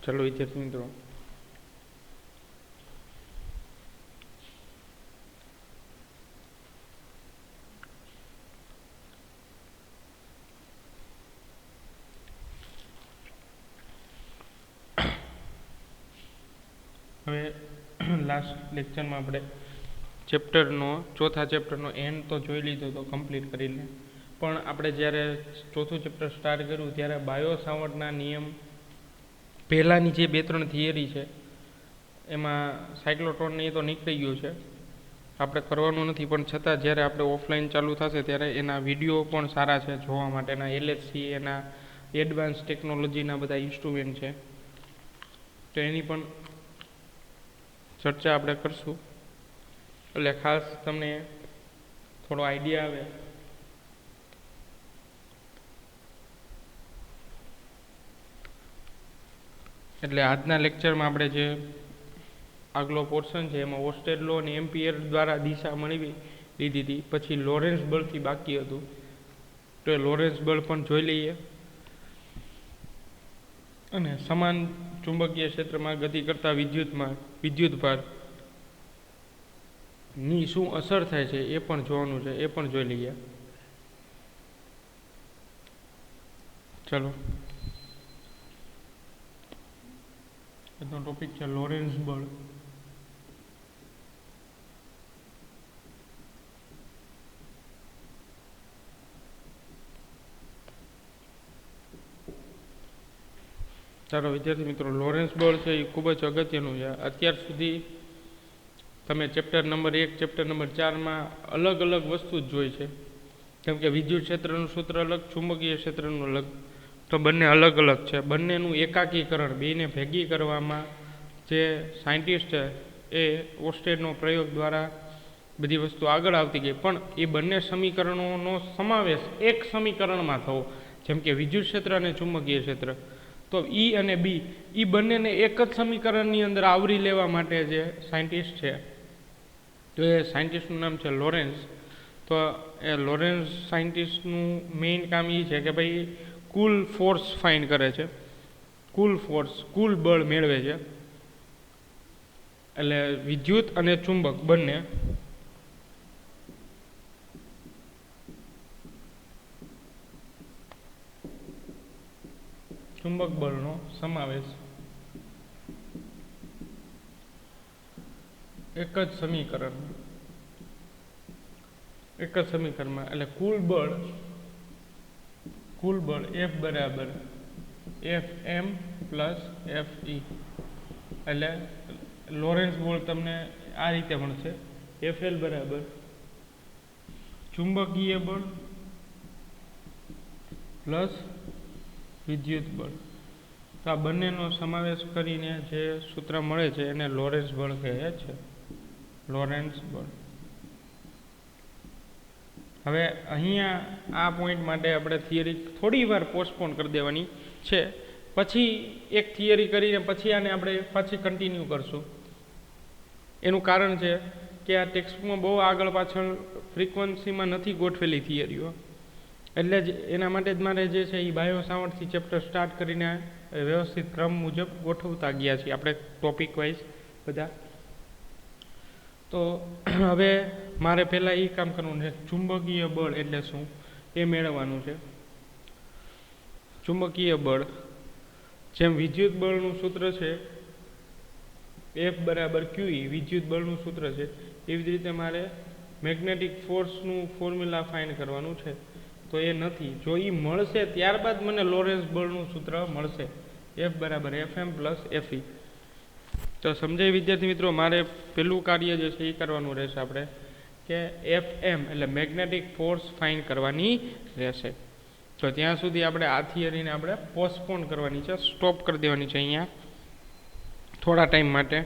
ચાલો વિદ્યાર્થી મિત્રો, હવે લાસ્ટ લેક્ચરમાં આપણે ચોથા ચેપ્ટરનો એન્ડ તો જોઈ લીધો તો કમ્પ્લીટ કરી લે. પણ આપણે જ્યારે ચોથું ચેપ્ટર સ્ટાર્ટ કર્યું ત્યારે બાયો સાવર્ટના નિયમ પહેલાંની જે 2-3 થિયરી છે એમાં સાયક્લોટ્રોનને એ તો નીકળી ગયું છે, આપણે કરવાનું નથી. પણ છતાં જ્યારે આપણે ઓફલાઈન ચાલુ થશે ત્યારે એના વિડીયો પણ સારા છે જોવા માટેના. LHC એના એડવાન્સ ટેકનોલોજીના બધા ઇન્સ્ટ્રુમેન્ટ છે, તો એની પણ ચર્ચા આપણે કરશું. એટલે ખાસ તમને થોડો આઈડિયા આવે એટલે આજના લેક્ચરમાં આપણે જે આગલો પોર્શન છે એમાં ઓસ્ટેડ લો અને એમ્પિયર દ્વારા દિશા મળી લીધી હતી. પછી લોરેન્સ બળથી બાકી હતું, તો એ લોરેન્સ બળ પણ જોઈ લઈએ. અને સમાન ચુંબકીય ક્ષેત્રમાં ગતિ કરતા વિદ્યુતભાર ની શું અસર થાય છે એ પણ જોવાનું છે, એ પણ જોઈ લઈએ. ચલો, એનો ટોપિક છે લોરેન્સ બળ. ચાલો વિદ્યાર્થી મિત્રો, લોરેન્સ બળ છે એ ખૂબ જ અગત્યનું છે. અત્યાર સુધી તમે ચેપ્ટર નંબર 1, ચેપ્ટર નંબર 4માં અલગ અલગ વસ્તુ જ જોઈ છે. કેમ કે વિદ્યુત ક્ષેત્રનું સૂત્ર અલગ, ચુંબકીય ક્ષેત્રનું અલગ, તો બંને અલગ અલગ છે. બંનેનું એકાકીકરણ, બેને ભેગી કરવામાં જે સાયન્ટિસ્ટ છે એ ઓસ્ટેડનો પ્રયોગ દ્વારા બધી વસ્તુ આગળ આવતી ગઈ. પણ એ બંને સમીકરણોનો સમાવેશ એક સમીકરણમાં થવો, જેમ કે વિદ્યુત ક્ષેત્ર અને ચુંબકીય ક્ષેત્ર, તો E અને B એ બંનેને એક જ સમીકરણની અંદર આવરી લેવા માટે જે સાયન્ટિસ્ટ છે, તો એ સાયન્ટિસ્ટનું નામ છે લોરેન્સ. તો એ લોરેન્સ સાયન્ટિસ્ટનું મેઇન કામ એ છે કે ભાઈ કુલ ફોર્સ ફાઇન્ડ કરે છે, કુલ ફોર્સ, કુલ બળ મેળવે છે. એટલે વિદ્યુત અને ચુંબક બંને ચુંબક બળનો સમાવેશ એક જ સમીકરણમાં, એટલે કુલ બળ F બરાબર Fm પ્લસ Fe. એટલે લોરેન્સ બળ તમને આ રીતે મળશે, Fl બરાબર ચુંબકીય બળ પ્લસ વિદ્યુત બળ. તો આ બંનેનો સમાવેશ કરીને જે સૂત્ર મળે છે એને લોરેન્સ બળ કહે છે, લોરેન્સ બળ. હવે અહીંયા આ પોઈન્ટ માટે આપણે થિયરી થોડી વાર પોસ્ટપોન કરી દેવાની છે, પછી એક થિયરી કરીને પછી આને આપણે પાછી કન્ટિન્યુ કરશું. એનું કારણ છે કે આ ટેક્સ્ટમાં બહુ આગળ પાછળ ફ્રીક્વન્સીમાં નથી ગોઠવેલી થિયરીઓ, એટલે જ એના માટે જ મારે જે છે એ બાયો સાવર્ટથી ચેપ્ટર સ્ટાર્ટ કરીને વ્યવસ્થિત ક્રમ મુજબ ગોઠવતા ગયા છીએ આપણે ટોપિક વાઇઝ બધા. તો હવે મારે પહેલાં એ કામ કરવાનું છે, ચુંબકીય બળ એટલે શું એ મેળવવાનું છે. ચુંબકીય બળ જેમ વિદ્યુત બળનું સૂત્ર છે F બરાબર QE, વિદ્યુત બળનું સૂત્ર છે, એવી જ રીતે મારે મેગ્નેટિક ફોર્સનું ફોર્મ્યુલા ફાઇન્ડ કરવાનું છે. તો એ નથી, જો એ મળશે ત્યારબાદ મને લોરેન્સ બળનું સૂત્ર મળશે, F બરાબર Fm પ્લસ Fe. તો સમજાય વિદ્યાર્થી મિત્રો? મારે પહેલું કાર્ય જે છે એ કરવાનું રહેશે આપણે કે Fm એટલે મેગ્નેટિક ફોર્સ ફાઇન્ડ કરવાની રહેશે. તો ત્યાં સુધી આપણે આ થિયરીને આપણે પોસ્ટપોન કરવાની છે, સ્ટોપ કરી દેવાની છે અહીંયા થોડા ટાઈમ માટે.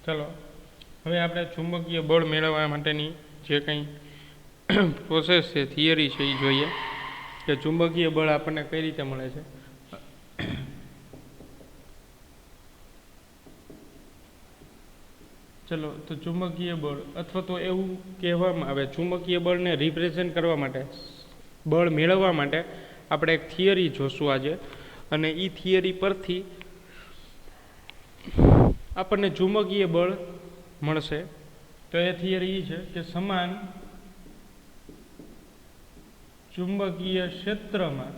ચલો, હવે આપણે ચુંબકીય બળ મેળવવા માટેની જે કંઈ પ્રોસેસ છે, થિયરી છે એ જોઈએ. કે ચુંબકીય બળ આપણને કઈ રીતે મળે છે. ચલો, તો ચુંબકીય બળ અથવા તો એવું કહેવામાં આવે, ચુંબકીય બળને રિપ્રેઝેન્ટ કરવા માટે, બળ મેળવવા માટે આપણે એક થિયરી જોશું આજે, અને એ થિયરી પરથી આપણને ચુંબકીય બળ મળશે. તો એ થિયરી એ છે કે સમાન ચુંબકીય ક્ષેત્રમાં,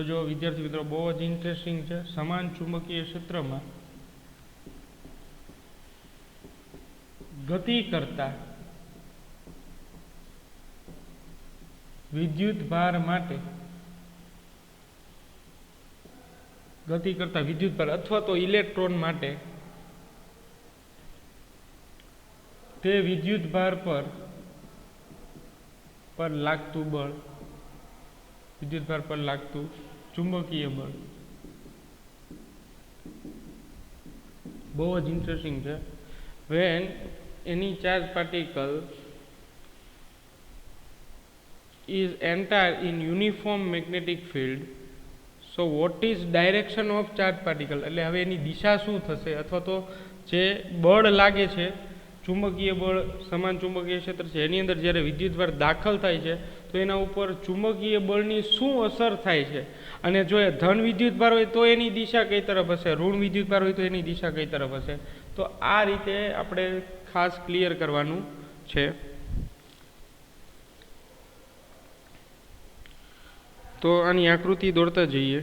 જો વિદ્યાર્થી મિત્રો બહુ જ ઇન્ટરેસ્ટિંગ છે, સમાન ચુંબકીય ક્ષેત્રમાં ગતિ કરતા વિદ્યુત ભાર માટે, ગતિ કરતા વિદ્યુત ભાર અથવા તો ઇલેક્ટ્રોન માટે તે વિદ્યુત ભાર પર લાગતું બળ, વિદ્યુત ભાર પર લાગતું ચુંબકીય બળ. બહુ જ ઇન્ટરેસ્ટિંગ છે. when any charged particle is enter in uniform magnetic field, so what is direction of charged particle, એટલે હવે એની દિશા શું થશે, અથવા તો જે બળ લાગે છે, ચુંબકીય બળ, સમાન ચુંબકીય ક્ષેત્ર છે એની અંદર જ્યારે વિદ્યુતભાર દાખલ થાય છે તો એના ઉપર ચુંબકીય બળની શું અસર થાય છે, અને જો એ ધન વિદ્યુતભાર હોય તો એની દિશા કઈ તરફ હશે, ઋણ વિદ્યુતભાર હોય તો એની દિશા કઈ તરફ હશે. તો આ રીતે આપણે ખાસ ક્લિયર કરવાનું છે. તો આની આકૃતિ દોરતા જઈએ.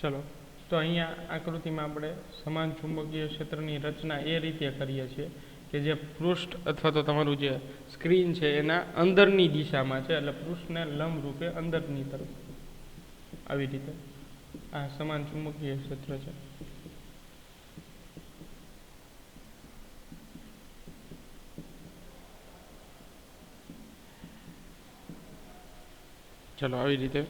ચલો, તો અહીંયા આકૃતિમાં આપણે સમાન ચુંબકીય ક્ષેત્રની રચના એ રીતે કરીએ છીએ કે જે પૃષ્ઠ અથવા તો તમારું જે સ્ક્રીન છે એના અંદરની દિશામાં છે, એટલે પૃષ્ઠને લંબ રૂપે અંદરની તરફ, આવી રીતે આ સમાન ચુંબકીય ક્ષેત્ર છે. ચલો, આવી રીતે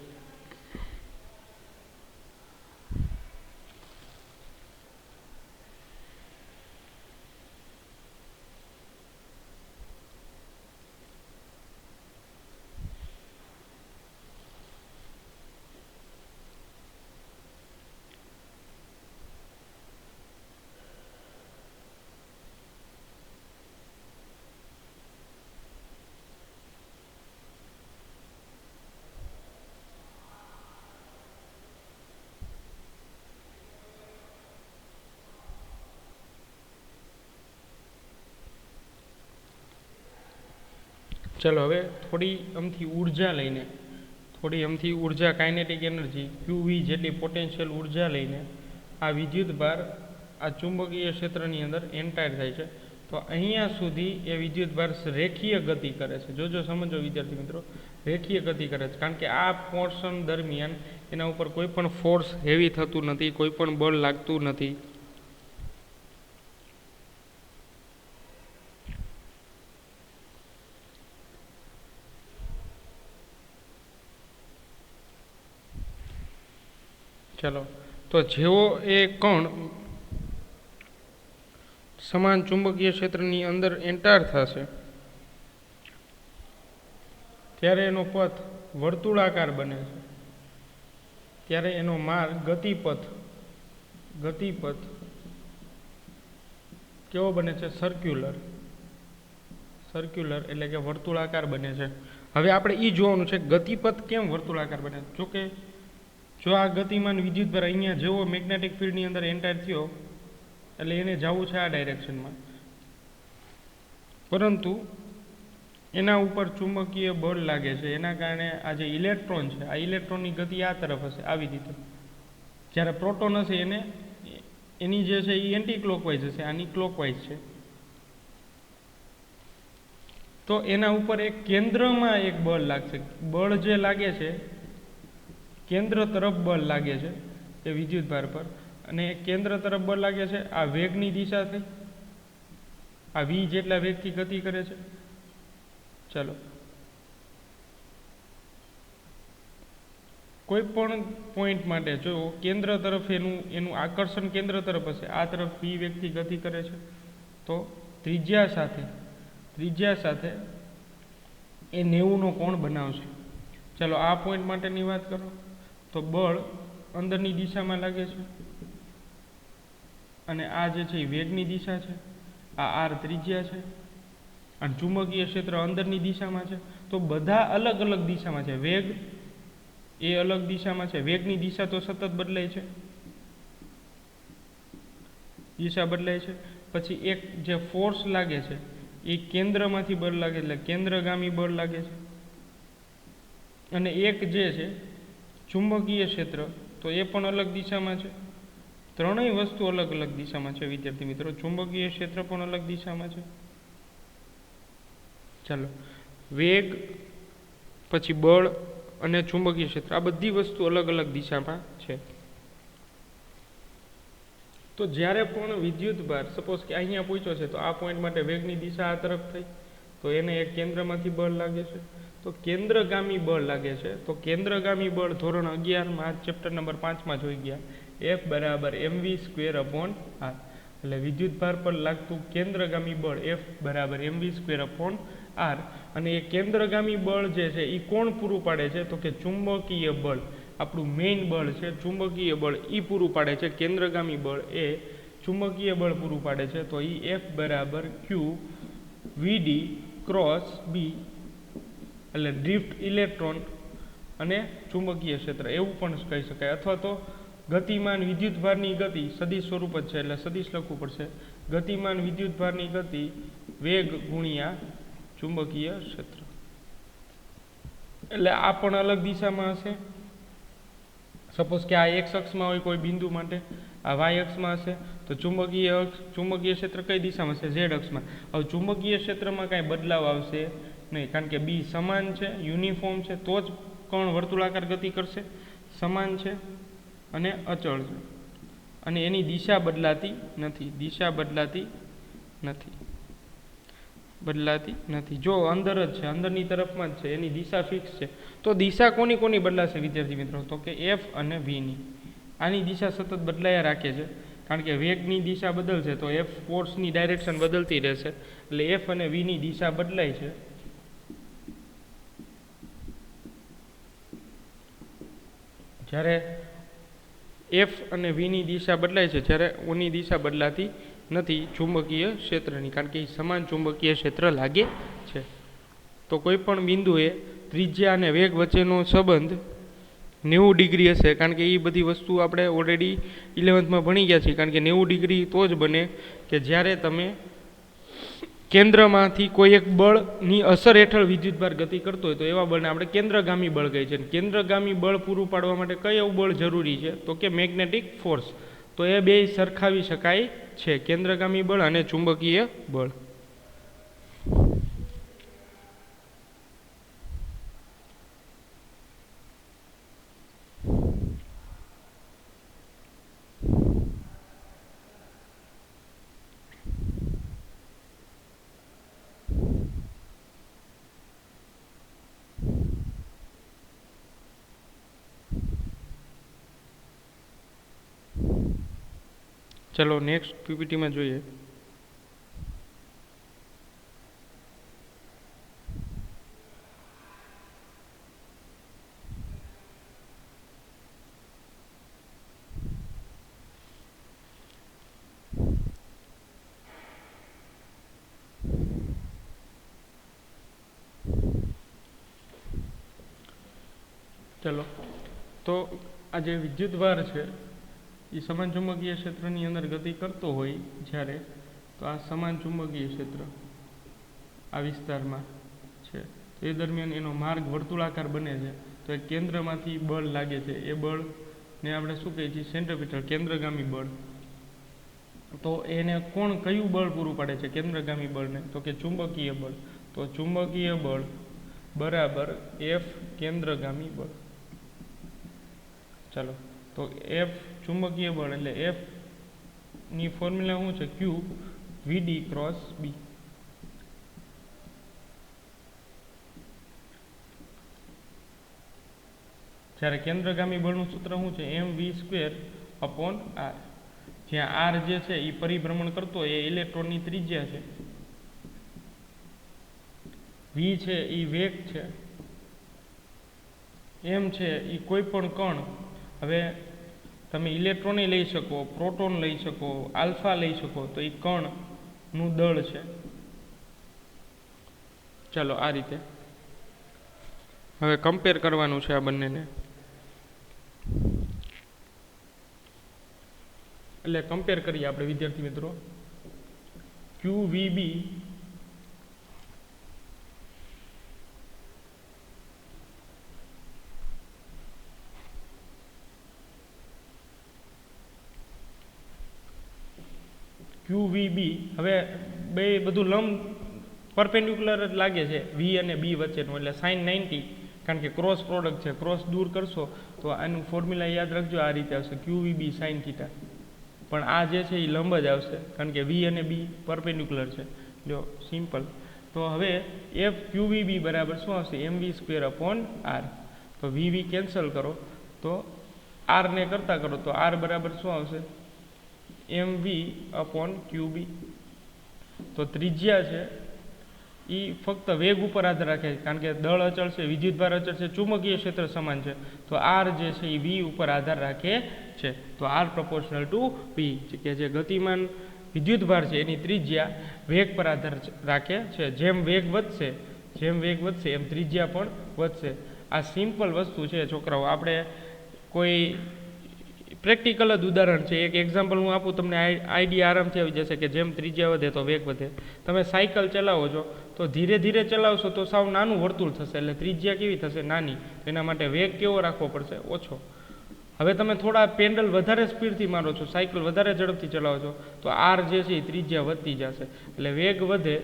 ચલો, હવે થોડી અમથી ઉર્જા કાઇનેટિક એનર્જી QV જેટલી પોટેન્શિયલ ઉર્જા લઈને આ વિદ્યુત ભાર આ ચુંબકીય ક્ષેત્રની અંદર એન્ટાયર થાય છે. તો અહીંયા સુધી એ વિદ્યુત ભાર રેખીય ગતિ કરે છે. જોજો, સમજો વિદ્યાર્થી મિત્રો, રેખીય ગતિ કરે છે, કારણ કે આ પોર્શન દરમિયાન એના ઉપર કોઈ પણ ફોર્સ હેવી થતું નથી, કોઈ પણ બળ લાગતું નથી. ચલો, તો જેવો એ કણ સમાન ચુંબકીય ક્ષેત્રની અંદર એન્ટર થશે ત્યારે એનો પથ વર્તુળાકાર બને છે, ત્યારે એનો માર્ગ ગતિપથ કેવો બને છે? સર્ક્યુલર, એટલે કે વર્તુળાકાર બને છે. હવે આપણે એ જોવાનું છે ગતિપથ કેમ વર્તુળાકાર બને. જોકે જો આ ગતિમાન વિદ્યુતભાર અહીંયા જેવો મેગ્નેટિક ફિલ્ડની અંદર એન્ટર થયો એટલે એને જવું છે આ ડાયરેક્શનમાં, પરંતુ એના ઉપર ચુંબકીય બળ લાગે છે, એના કારણે આ જે ઇલેક્ટ્રોન છે, આ ઇલેક્ટ્રોનની ગતિ આ તરફ હશે, આવી રીતે. જ્યારે પ્રોટોન હશે એની જે છે એ એન્ટી ક્લોકવાઇઝ હશે, આની ક્લોકવાઇઝ છે. તો એના ઉપર એક કેન્દ્રમાં એક બળ લાગશે. બળ જે લાગે છે કેન્દ્ર તરફ બળ લાગે છે, એ વિદ્યુત ભાર પર, અને કેન્દ્ર તરફ બળ લાગે છે આ વેગની દિશા થઈ, આ v જેટલા વેગથી ગતિ કરે છે. ચાલો, કોઈ પણ પોઈન્ટ માટે જો કેન્દ્ર તરફ એનું આકર્ષણ કેન્દ્ર તરફ હશે, આ તરફ v વેગથી ગતિ કરે છે, તો ત્રિજ્યા સાથે એ 90નો કોણ બનાવશે. ચાલો આ પોઈન્ટ માટેની વાત કરો તો બળ અંદરની દિશામાં લાગે છે, અને આ જે છે એ વેગની દિશા છે, આ r ત્રિજ્યા છે, અને ચુંબકીય ક્ષેત્ર અંદરની દિશામાં છે. તો બધા અલગ અલગ દિશામાં છે. વેગ એ અલગ દિશામાં છે, વેગની દિશા તો સતત બદલાય છે, દિશા બદલાય છે. પછી એક જે ફોર્સ લાગે છે એ કેન્દ્રમાંથી બળ લાગે એટલે કેન્દ્રગામી બળ લાગે છે, અને એક જે છે ચુંબકીય ક્ષેત્ર તો એ પણ અલગ દિશામાં છે. ત્રણેય વસ્તુ અલગ અલગ દિશામાં છે વિદ્યાર્થી મિત્રો. ચુંબકીય ક્ષેત્ર પણ અલગ દિશામાં છે. ચાલો, વેગ પછી બળ અને ચુંબકીય ક્ષેત્ર આ બધી વસ્તુ અલગ અલગ દિશામાં છે. તો જ્યારે પણ વિદ્યુત ભાર સપોઝ કે અહીંયા પૂછ્યો છે, તો આ પોઈન્ટ માટે વેગની દિશા આ તરફ થઈ, તો એને એક કેન્દ્રમાંથી બળ લાગે છે, તો કેન્દ્રગામી બળ લાગે છે. તો કેન્દ્રગામી બળ ધોરણ 11માં ચેપ્ટર નંબર 5માં જોઈ ગયા, F બરાબર mv²/r. એટલે વિદ્યુત ભાર પર લાગતું કેન્દ્રગામી બળ F બરાબર mv²/r. અને એ કેન્દ્રગામી બળ જે છે એ કોણ પૂરું પાડે છે, તો કે ચુંબકીય બળ, આપણું મેઇન બળ છે ચુંબકીય બળ, એ પૂરું પાડે છે. કેન્દ્રગામી બળ એ ચુંબકીય બળ પૂરું પાડે છે. તો એ F બરાબર q vd ક્રોસ b, એટલે ડ્રિફ્ટ ઇલેક્ટ્રોન અને ચુંબકીય ક્ષેત્ર એવું પણ કહી શકાય. અથવા તો ગતિમાન વિદ્યુત ભારની ગતિ સદિશ સ્વરૂપ જ છે, એટલે સદિશ લખવું પડશે. ગતિમાન વિદ્યુત ભારની ગતિ વેગ ગુણ્યા ચુંબકીય ક્ષેત્ર, એટલે આ પણ અલગ દિશામાં હશે. સપોઝ કે આ x અક્ષમાં હોય કોઈ બિંદુ માટે, આ y અક્ષમાં હશે, તો ચુંબકીય ક્ષેત્ર કઈ દિશામાં હશે? z અક્ષમાં. હવે ચુંબકીય ક્ષેત્રમાં કાંઈ બદલાવ આવશે નહીં, કારણ કે બી સમાન છે, યુનિફોર્મ છે, તો જ કણ વર્તુળાકાર ગતિ કરશે. સમાન છે અને અચળ છે, અને એની દિશા બદલાતી નથી. જો અંદર જ છે, અંદરની તરફમાં જ છે, એની દિશા ફિક્સ છે, તો દિશા કોની બદલાશે વિદ્યાર્થી મિત્રો? તો કે F અને V ની. આની દિશા સતત બદલાયા રાખે છે, કારણ કે વેગની દિશા બદલશે તો F ફોર્સની ડાયરેક્શન બદલતી રહેશે, એટલે F અને V ની દિશા બદલાય છે. જ્યારે F અને V ની દિશા બદલાય છે, જ્યારે ઓની દિશા બદલાતી નથી ચુંબકીય ક્ષેત્રની, કારણ કે એ સમાન ચુંબકીય ક્ષેત્ર લાગે છે. તો કોઈ પણ બિંદુએ ત્રિજ્યા અને વેગ વચ્ચેનો સંબંધ 90 ડિગ્રી હશે, કારણ કે એ બધી વસ્તુ આપણે ઓલરેડી 11થમાં ભણી ગયા છીએ. કારણ કે 90 ડિગ્રી તો જ બને કે જ્યારે તમે કેન્દ્રમાંથી કોઈ એક બળની અસર હેઠળ વિદ્યુતભાર ગતિ કરતો હોય, તો એવા બળને આપણે કેન્દ્રગામી બળ કહીએ છીએ. કેન્દ્રગામી બળ પૂરું પાડવા માટે કઈ એવું બળ જરૂરી છે? તો કે મેગ્નેટિક ફોર્સ. તો એ બે સરખાવી શકાય છે, કેન્દ્રગામી બળ અને ચુંબકીય બળ. ચલો નેક્સ્ટ પીપીટીમાં જોઈએ. ચલો, તો આ જે વિદ્યુતભાર છે એ સમાન ચુંબકીય ક્ષેત્રની અંદર ગતિ કરતો હોય જ્યારે, તો આ સમાન ચુંબકીય ક્ષેત્ર આ વિસ્તારમાં છે, તો એ દરમિયાન એનો માર્ગ વર્તુળાકાર બને છે. તો એ કેન્દ્રમાંથી બળ લાગે છે, એ બળને આપણે શું કહીએ છીએ? સેન્ટ્રીપિટલ, કેન્દ્રગામી બળ. તો એને કયું બળ પૂરું પાડે છે કેન્દ્રગામી બળને? તો કે ચુંબકીય બળ. તો ચુંબકીય બળ બરાબર F કેન્દ્રગામી બળ. ચાલો, તો F ચુંબકીય બળ એટલે F ની ફોર્મ્યુલા શું છે? Q VD cross B. જ્યારે કેન્દ્રગામી બળનું સૂત્ર શું છે? mv²/r. જ્યાં r જે છે એ પરિભ્રમણ કરતો એ ઇલેક્ટ્રોનની ત્રિજ્યા છે, v છે એ વેગ છે, m છે એ કોઈ પણ કણ, હવે તમે ઇલેક્ટ્રોન લઈ શકો, પ્રોટોન લઈ શકો, આલ્ફા લઈ શકો, તો એ કણનું દળ છે. ચાલો આ રીતે હવે કમ્પેર કરવાનું છે આ બંનેને. એટલે કમ્પેર કરીએ આપણે વિદ્યાર્થી મિત્રો. QVB હવે બે બધું લંબ પરપેન્ડિક્યુલર જ લાગે છે V અને B વચ્ચેનું, એટલે sin 90, કારણ કે ક્રોસ પ્રોડક્ટ છે, ક્રોસ દૂર કરશો તો આનું ફોર્મ્યુલા યાદ રાખજો, આ રીતે આવશે QVB sin θ. પણ આ જે છે એ લંબ જ આવશે કારણ કે V અને B પરપેન્ડિક્યુલર છે. જો સિમ્પલ. તો હવે FQVB બરાબર શું આવશે? mv²/r. તો VV કેન્સલ કરો તો r ને કરતા કરો તો r બરાબર શું આવશે? mv/qb. તો ત્રિજ્યા છે એ ફક્ત વેગ ઉપર આધાર રાખે છે, કારણ કે દળ અચળ છે, વિદ્યુતભાર અચળ છે, ચુંબકીય ક્ષેત્ર સમાન છે, તો r જે છે એ v ઉપર આધાર રાખે છે. તો r proportional to p, કે જે ગતિમાન વિદ્યુતભાર છે એની ત્રિજ્યા વેગ પર આધાર રાખે છે. જેમ વેગ વધશે એમ ત્રિજ્યા પણ વધશે. આ સિમ્પલ વસ્તુ છે છોકરાઓ. આપણે કોઈ પ્રેક્ટિકલ જ ઉદાહરણ છે. એક એક્ઝામ્પલ હું આપું તમને, આઈડિયા આરામથી આવી જશે કે જેમ ત્રિજ્યા વધે તો વેગ વધે. તમે સાયકલ ચલાવો છો તો ધીરે ધીરે ચલાવશો તો સાવ નાનું વર્તુળ થશે, એટલે ત્રિજ્યા કેવી થશે? નાની. એના માટે વેગ કેવો રાખવો પડશે? ઓછો. હવે તમે થોડા પેન્ડલ વધારે સ્પીડથી મારો છો, સાયકલ વધારે ઝડપથી ચલાવો છો, તો r જે છે એ ત્રિજ્યા વધતી જશે. એટલે વેગ વધે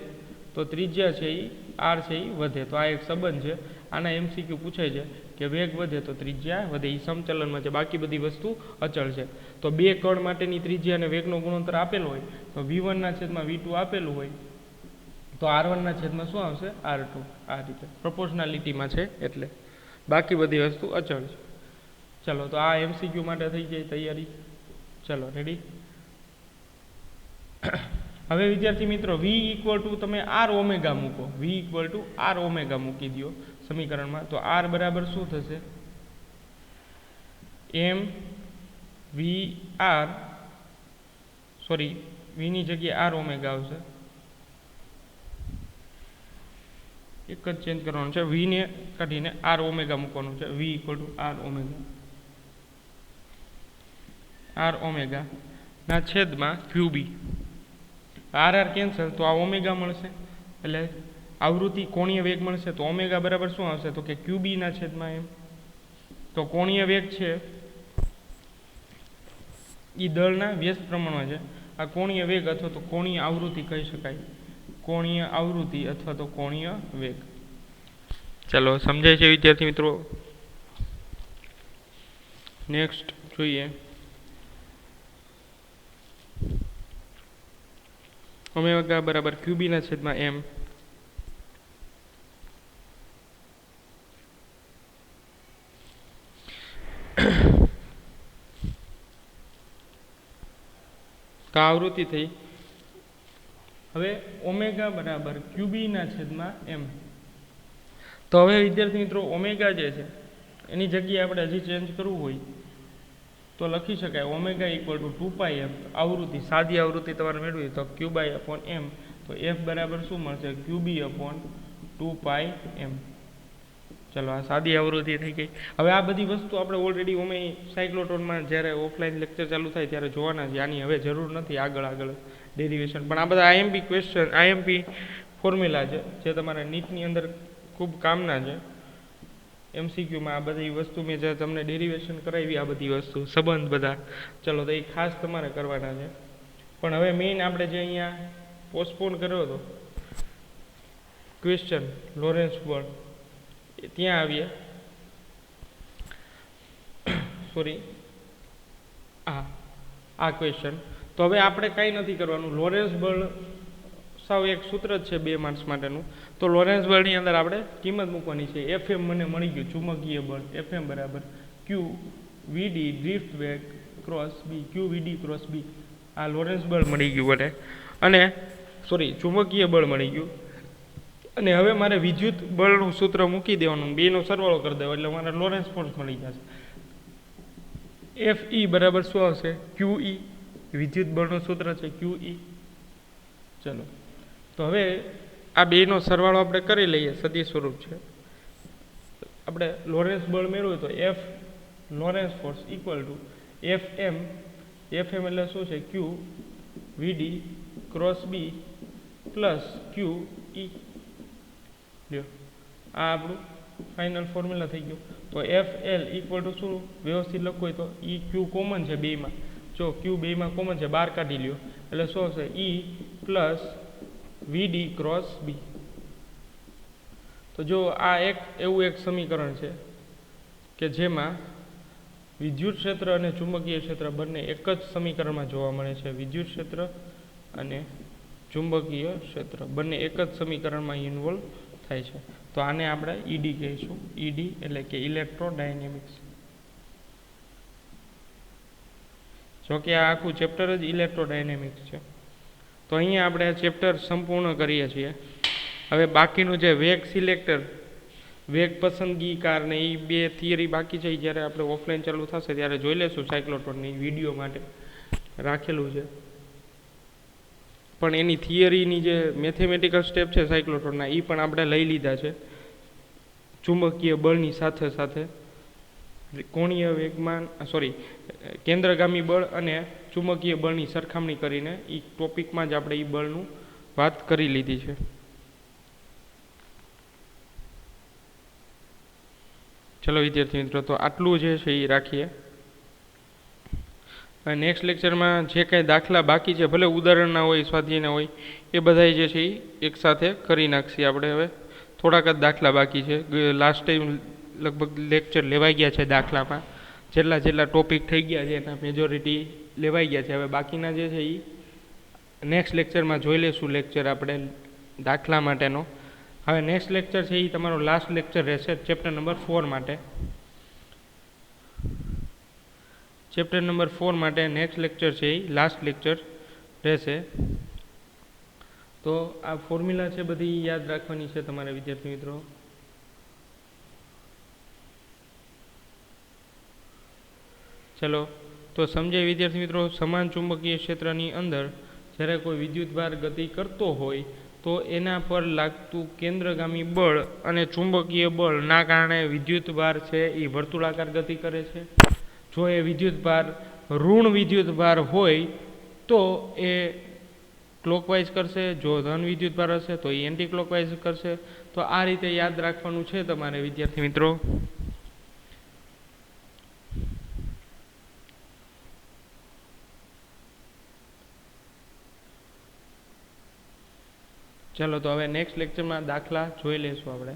તો ત્રિજ્યા છે એ r છે એ વધે. તો આ એક સંબંધ છે. આના MCQ પૂછાય છે કે વેગ વધે તો ત્રિજ્યા વધે. એ સમચલનમાં છે, બાકી બધી વસ્તુ અચળ છે. તો બે કણ માટેની ત્રિજ્યા અને વેગનો ગુણોત્તર આપેલો હોય તો v1/v2 આપેલું હોય તો r1/શું આવશે? r2. આ રીતે પ્રોપોર્શનાલિટીમાં છે એટલે. બાકી બધી વસ્તુ અચળ છે. ચલો તો આ MCQ માટે થઈ જાય તૈયારી. ચલો રેડી. હવે વિદ્યાર્થી મિત્રો v = તમે r ઓમેગા મૂકો, v = r ઓમેગા મૂકી દો સમીકરણમાં, તો r બરાબર શું થશે? mvr, સોરી v ની જગ્યાએ r ઓમેગા આવશે. એક જ ચેન્જ કરવાનું છે, v ને કાઢીને r ઓમેગા મૂકવાનું છે. v = r ઓમેગા ના છેદમાં qb. r કેન્સલ તો આ ઓમેગા મળશે, એટલે આવૃત્તિ કોણીય વેગ મળશે. તો ઓમેગા બરાબર શું આવશે? તો કે qb ના છેદમાં m. તો કોણીય વેગ છે એ દળના વ્યસ્ત પ્રમાણમાં છે. આ કોણીય વેગ અથવા તો કોણીય આવૃત્તિ કહી શકાય. કોણીય આવૃત્તિ અથવા તો કોણીય વેગ. ચાલો સમજાય છે વિદ્યાર્થી મિત્રો? નેક્સ્ટ જોઈએ. ઓમેગા બરાબર qb ના છેદમાં m. તો આવૃત્તિ થઈ. હવે ઓમેગા બરાબર qb ના છેદમાં m. તો હવે વિદ્યાર્થી મિત્રો ઓમેગા જે છે એની જગ્યાએ આપણે હજી ચેન્જ કરવું હોય તો લખી શકાય ઓમેગા = 2πf. આવૃત્તિ, સાદી આવૃત્તિ તમારે મેળવી તો qm. તો f બરાબર શું મળશે? qb/2πm. ચલો આ સાદી આવૃત્તિ થઈ ગઈ. હવે આ બધી વસ્તુ આપણે ઓલરેડી અમે સાયક્લોટ્રોનમાં જ્યારે ઓફલાઈન લેક્ચર ચાલુ થાય ત્યારે જોવાના છે. આની હવે જરૂર નથી આગળ ડેરિવેશન. પણ આ બધા IMP ક્વેશ્ચન, IMP ફોર્મ્યુલા છે જે તમારા નીટની અંદર ખૂબ કામના છે. MCQમાં આ બધી વસ્તુ મેં જે તમને ડેરિવેશન કરાવી, આ બધી વસ્તુ સંબંધ બધા, ચલો તો એ ખાસ તમારે કરવાના છે. પણ હવે મેઇન આપણે જે અહીંયા પોસ્ટપોન કર્યો હતો ક્વેશ્ચન લોરેન્સ બળ, ત્યાં આવીએ. સોરી, આ ક્વેશ્ચન. તો હવે આપણે કંઈ નથી કરવાનું. લોરેન્સ બળ સાવ એક સૂત્ર જ છે 2 માર્ક્સ માટેનું. તો લોરેન્સ બળની અંદર આપણે કિંમત મૂકવાની છે. એફએમ મને મળી ગયું ચુંબકીય બળ એફએમ બરાબર ક્યુ વીડી ડ્રિફ્ટ વેગ ક્રોસ બી ક્યુ વીડી ક્રોસ બી. આ લોરેન્સ બળ મળી ગયું મને, અને ચુંબકીય બળ મળી ગયું. અને હવે મારે વિદ્યુત બળનું સૂત્ર મૂકી દેવાનું, બેનો સરવાળો કરી દેવો એટલે મારે લોરેન્સ ફોર્સ મળી જશે. એફ ઈ બરાબર શું આવશે? ક્યુ ઈ. વિદ્યુત બળનું સૂત્ર છે ક્યુ ઈ. ચલો તો હવે આ બેનો સરવાળો આપણે કરી લઈએ. સદી સ્વરૂપ છે. આપણે લોરેન્સ બળ મેળવ્યું તો F Lorentz force equal to F M. F M એટલે શું છે? Q V D cross B plus Q E. લ્યો આ આપણું ફાઇનલ ફોર્મ્યુલા થઈ ગયું. તો એફ એલ ઇક્વલ ટુ શું વ્યવસ્થિત લખવું હોય તો ઈ ક્યુ કોમન છે બેમાં. જો ક્યુ બેમાં કોમન છે, બહાર કાઢી લ્યો એટલે શું હશે? ઈ પ્લસ વીડી ક્રોસ બી. તો જો આ એવું એક સમીકરણ છે કે જેમાં વિદ્યુત ક્ષેત્ર અને ચુંબકીય ક્ષેત્ર બંને એક જ સમીકરણમાં જોવા મળે છે. વિદ્યુત ક્ષેત્ર અને ચુંબકીય ક્ષેત્ર બંને એક જ સમીકરણમાં ઇન્વોલ્વ થાય છે. તો આને આપણે ઈડી કહીશું. ઈડી એટલે કે ઇલેક્ટ્રોડાયનેમિક્સ. જોકે આ આખું ચેપ્ટર જ ઇલેક્ટ્રોડાયનેમિક્સ છે. તો અહીંયા આપણે આ ચેપ્ટર સંપૂર્ણ કરીએ છીએ. હવે બાકીનું જે વેગ સિલેક્ટર, વેગ પસંદગીકાર ને એ 2 થિયરી બાકી છે, જ્યારે આપણે ઓફલાઈન ચાલુ થશે ત્યારે જોઈ લેશું. સાયક્લોટ્રોનની વિડીયો માટે રાખેલું છે, પણ એની થિયરીની જે મેથેમેટિકલ સ્ટેપ છે સાયક્લોટ્રોનના એ પણ આપણે લઈ લીધા છે. ચુંબકીય બળની સાથે સાથે કોણીય વેગમાન કેન્દ્રગામી બળ અને ચુંબકીય બળની સરખામણી કરીને એ ટોપિકમાં જ આપણે એ બળનું વાત કરી લીધી છે. ચલો વિદ્યાર્થી મિત્રો, તો આટલું જે છે એ રાખીએ. નેક્સ્ટ લેક્ચરમાં જે કાંઈ દાખલા બાકી છે, ભલે ઉદાહરણના હોય સ્વાધ્યાયના હોય, એ બધા જે છે એ એકસાથે કરી નાખીએ. આપણે હવે થોડાક જ દાખલા બાકી છે. લાસ્ટ ટાઈમ લગભગ લેક્ચર લેવાઈ ગયા છે દાખલામાં. જેટલા ટોપિક થઈ ગયા છે એના મેજોરિટી લેવાઈ ગયા છે. હવે બાકીના જે છે એ નેક્સ્ટ લેક્ચરમાં જોઈ લઈશું. લેક્ચર આપણે દાખલા માટેનો. હવે નેક્સ્ટ લેક્ચર છે એ તમારો લાસ્ટ લેક્ચર રહેશે ચેપ્ટર નંબર 4 માટે. ચેપ્ટર નંબર 4 માટે નેક્સ્ટ લેક્ચર છે એ લાસ્ટ લેક્ચર રહેશે. તો આ ફોર્મ્યુલા છે બધી યાદ રાખવાની છે તમારે વિદ્યાર્થી મિત્રો. ચલો તો સમજાય વિદ્યાર્થી મિત્રો. સમાન ચુંબકીય ક્ષેત્રની અંદર જ્યારે કોઈ વિદ્યુતભાર ગતિ કરતો હોય તો એના પર લાગતું કેન્દ્રગામી બળ અને ચુંબકીય બળના કારણે વિદ્યુતભાર છે એ વર્તુળાકાર ગતિ કરે છે. જો એ વિદ્યુતભાર ઋણ વિદ્યુતભાર હોય તો એ ક્લોકવાઇઝ કરશે. જો ધન વિદ્યુતભાર હશે તો એ એન્ટી ક્લોકવાઇઝ કરશે. તો આ રીતે યાદ રાખવાનું છે તમારે વિદ્યાર્થી મિત્રો. ચાલો તો હવે નેક્સ્ટ લેક્ચરમાં દાખલા જોઈ લઈશું આપણે.